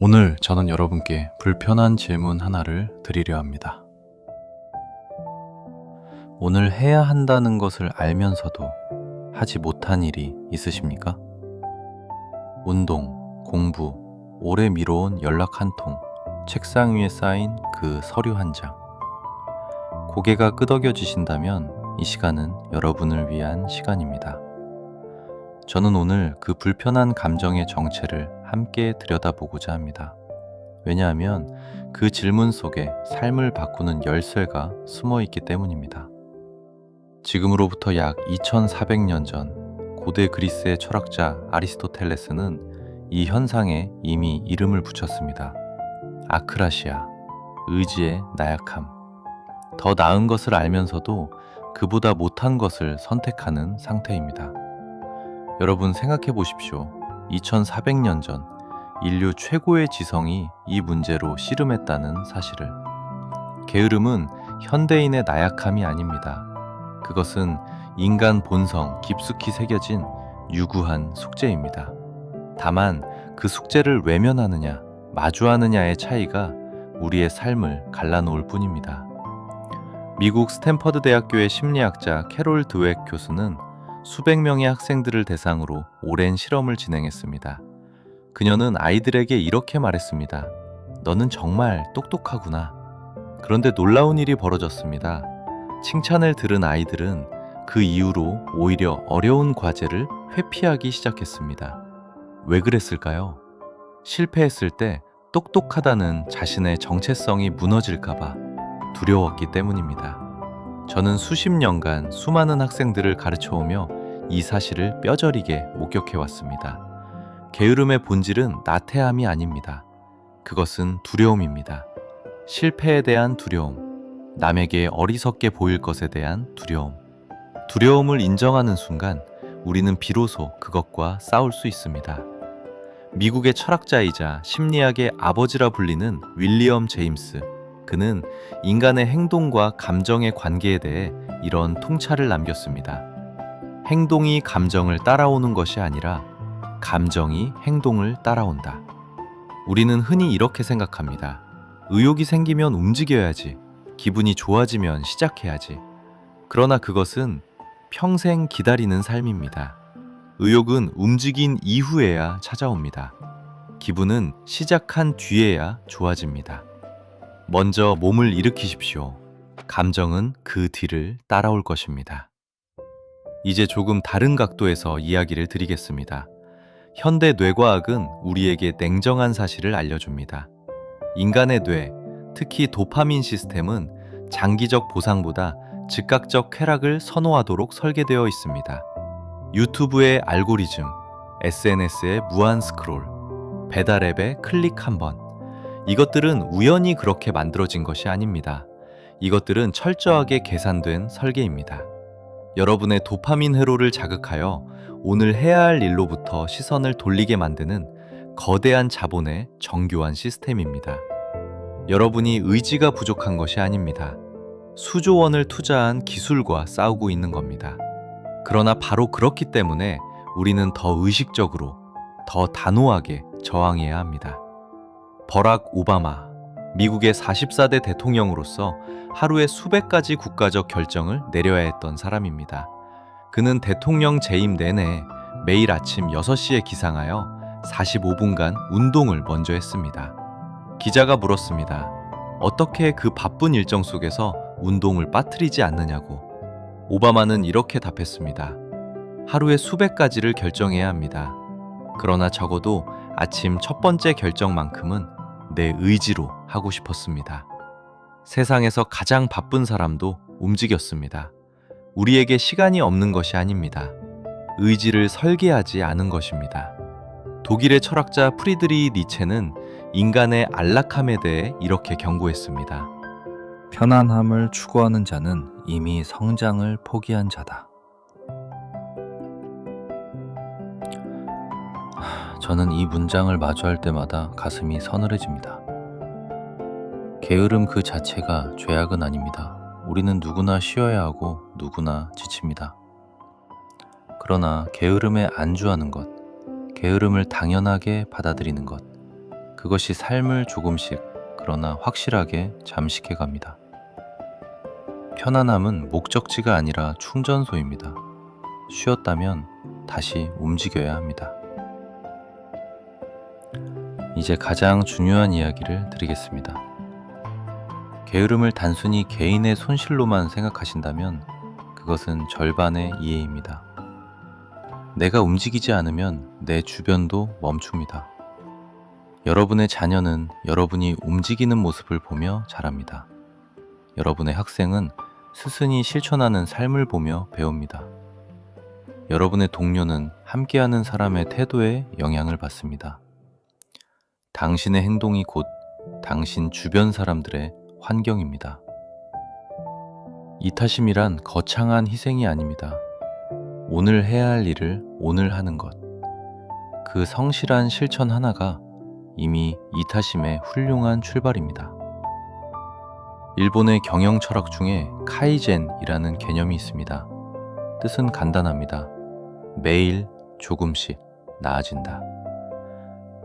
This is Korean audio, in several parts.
오늘 저는 여러분께 불편한 질문 하나를 드리려 합니다. 오늘 해야 한다는 것을 알면서도 하지 못한 일이 있으십니까? 운동, 공부, 오래 미뤄온 연락 한 통, 책상 위에 쌓인 그 서류 한 장. 고개가 끄덕여지신다면 이 시간은 여러분을 위한 시간입니다. 저는 오늘 그 불편한 감정의 정체를 함께 들여다보고자 합니다. 왜냐하면 그 질문 속에 삶을 바꾸는 열쇠가 숨어 있기 때문입니다. 지금으로부터 약 2400년 전 고대 그리스의 철학자 아리스토텔레스는 이 현상에 이미 이름을 붙였습니다. 아크라시아, 의지의 나약함. 더 나은 것을 알면서도 그보다 못한 것을 선택하는 상태입니다. 여러분 생각해 보십시오. 2400년 전 인류 최고의 지성이 이 문제로 씨름했다는 사실을. 게으름은 현대인의 나약함이 아닙니다. 그것은 인간 본성 깊숙이 새겨진 유구한 숙제입니다. 다만 그 숙제를 외면하느냐, 마주하느냐의 차이가 우리의 삶을 갈라놓을 뿐입니다. 미국 스탠퍼드 대학교의 심리학자 캐롤 드웩 교수는 수백 명의 학생들을 대상으로 오랜 실험을 진행했습니다. 그녀는 아이들에게 이렇게 말했습니다. 너는 정말 똑똑하구나. 그런데 놀라운 일이 벌어졌습니다. 칭찬을 들은 아이들은 그 이후로 오히려 어려운 과제를 회피하기 시작했습니다. 왜 그랬을까요? 실패했을 때 똑똑하다는 자신의 정체성이 무너질까봐 두려웠기 때문입니다. 저는 수십 년간 수많은 학생들을 가르쳐오며 이 사실을 뼈저리게 목격해왔습니다. 게으름의 본질은 나태함이 아닙니다. 그것은 두려움입니다. 실패에 대한 두려움, 남에게 어리석게 보일 것에 대한 두려움. 두려움을 인정하는 순간 우리는 비로소 그것과 싸울 수 있습니다. 미국의 철학자이자 심리학의 아버지라 불리는 윌리엄 제임스. 그는 인간의 행동과 감정의 관계에 대해 이런 통찰을 남겼습니다. 행동이 감정을 따라오는 것이 아니라 감정이 행동을 따라온다. 우리는 흔히 이렇게 생각합니다. 의욕이 생기면 움직여야지. 기분이 좋아지면 시작해야지. 그러나 그것은 평생 기다리는 삶입니다. 의욕은 움직인 이후에야 찾아옵니다. 기분은 시작한 뒤에야 좋아집니다. 먼저 몸을 일으키십시오. 감정은 그 뒤를 따라올 것입니다. 이제 조금 다른 각도에서 이야기를 드리겠습니다. 현대 뇌과학은 우리에게 냉정한 사실을 알려줍니다. 인간의 뇌, 특히 도파민 시스템은 장기적 보상보다 즉각적 쾌락을 선호하도록 설계되어 있습니다. 유튜브의 알고리즘, SNS의 무한 스크롤, 배달 앱의 클릭 한 번. 이것들은 우연히 그렇게 만들어진 것이 아닙니다. 이것들은 철저하게 계산된 설계입니다. 여러분의 도파민 회로를 자극하여 오늘 해야 할 일로부터 시선을 돌리게 만드는 거대한 자본의 정교한 시스템입니다. 여러분이 의지가 부족한 것이 아닙니다. 수조 원을 투자한 기술과 싸우고 있는 겁니다. 그러나 바로 그렇기 때문에 우리는 더 의식적으로, 더 단호하게 저항해야 합니다. 버락 오바마, 미국의 44대 대통령으로서 하루에 수백 가지 국가적 결정을 내려야 했던 사람입니다. 그는 대통령 재임 내내 매일 아침 6시에 기상하여 45분간 운동을 먼저 했습니다. 기자가 물었습니다. 어떻게 그 바쁜 일정 속에서 운동을 빠뜨리지 않느냐고. 오바마는 이렇게 답했습니다. 하루에 수백 가지를 결정해야 합니다. 그러나 적어도 아침 첫 번째 결정만큼은 내 의지로 하고 싶었습니다. 세상에서 가장 바쁜 사람도 움직였습니다. 우리에게 시간이 없는 것이 아닙니다. 의지를 설계하지 않은 것입니다. 독일의 철학자 프리드리히 니체는 인간의 안락함에 대해 이렇게 경고했습니다. 편안함을 추구하는 자는 이미 성장을 포기한 자다. 저는 이 문장을 마주할 때마다 가슴이 서늘해집니다. 게으름 그 자체가 죄악은 아닙니다. 우리는 누구나 쉬어야 하고 누구나 지칩니다. 그러나 게으름에 안주하는 것, 게으름을 당연하게 받아들이는 것, 그것이 삶을 조금씩, 그러나 확실하게 잠식해 갑니다. 편안함은 목적지가 아니라 충전소입니다. 쉬었다면 다시 움직여야 합니다. 이제 가장 중요한 이야기를 드리겠습니다. 게으름을 단순히 개인의 손실로만 생각하신다면 그것은 절반의 이해입니다. 내가 움직이지 않으면 내 주변도 멈춥니다. 여러분의 자녀는 여러분이 움직이는 모습을 보며 자랍니다. 여러분의 학생은 스승이 실천하는 삶을 보며 배웁니다. 여러분의 동료는 함께하는 사람의 태도에 영향을 받습니다. 당신의 행동이 곧 당신 주변 사람들의 환경입니다. 이타심이란 거창한 희생이 아닙니다. 오늘 해야 할 일을 오늘 하는 것. 그 성실한 실천 하나가 이미 이타심의 훌륭한 출발입니다. 일본의 경영 철학 중에 카이젠이라는 개념이 있습니다. 뜻은 간단합니다. 매일 조금씩 나아진다.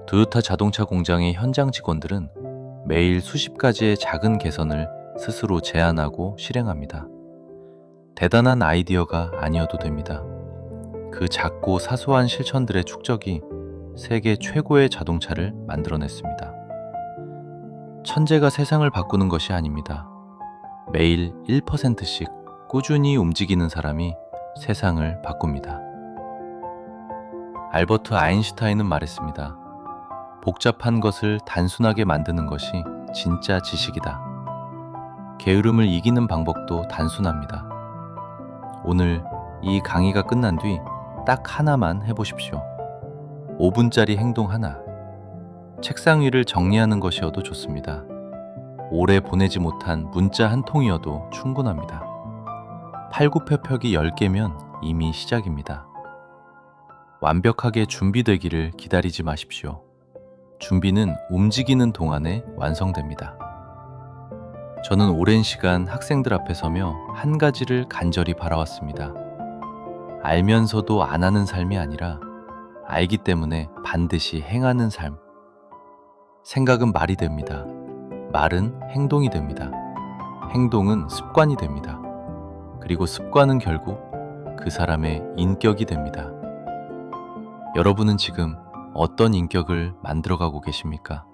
도요타 자동차 공장의 현장 직원들은 매일 수십 가지의 작은 개선을 스스로 제안하고 실행합니다. 대단한 아이디어가 아니어도 됩니다. 그 작고 사소한 실천들의 축적이 세계 최고의 자동차를 만들어냈습니다. 천재가 세상을 바꾸는 것이 아닙니다. 매일 1%씩 꾸준히 움직이는 사람이 세상을 바꿉니다. 알버트 아인슈타인은 말했습니다. 복잡한 것을 단순하게 만드는 것이 진짜 지식이다. 게으름을 이기는 방법도 단순합니다. 오늘 이 강의가 끝난 뒤 딱 하나만 해보십시오. 5분짜리 행동 하나. 책상 위를 정리하는 것이어도 좋습니다. 오래 보내지 못한 문자 한 통이어도 충분합니다. 팔굽혀펴기 10개면 이미 시작입니다. 완벽하게 준비되기를 기다리지 마십시오. 준비는 움직이는 동안에 완성됩니다. 저는 오랜 시간 학생들 앞에 서며 한 가지를 간절히 바라왔습니다. 알면서도 안 하는 삶이 아니라 알기 때문에 반드시 행하는 삶. 생각은 말이 됩니다. 말은 행동이 됩니다. 행동은 습관이 됩니다. 그리고 습관은 결국 그 사람의 인격이 됩니다. 여러분은 지금 어떤 인격을 만들어가고 계십니까?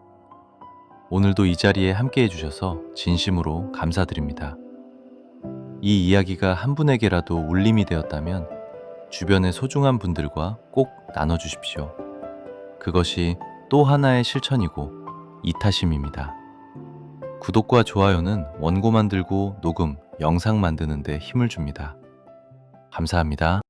오늘도 이 자리에 함께 해주셔서 진심으로 감사드립니다. 이 이야기가 한 분에게라도 울림이 되었다면 주변의 소중한 분들과 꼭 나눠주십시오. 그것이 또 하나의 실천이고 이타심입니다. 구독과 좋아요는 원고 만들고 녹음, 영상 만드는 데 힘을 줍니다. 감사합니다.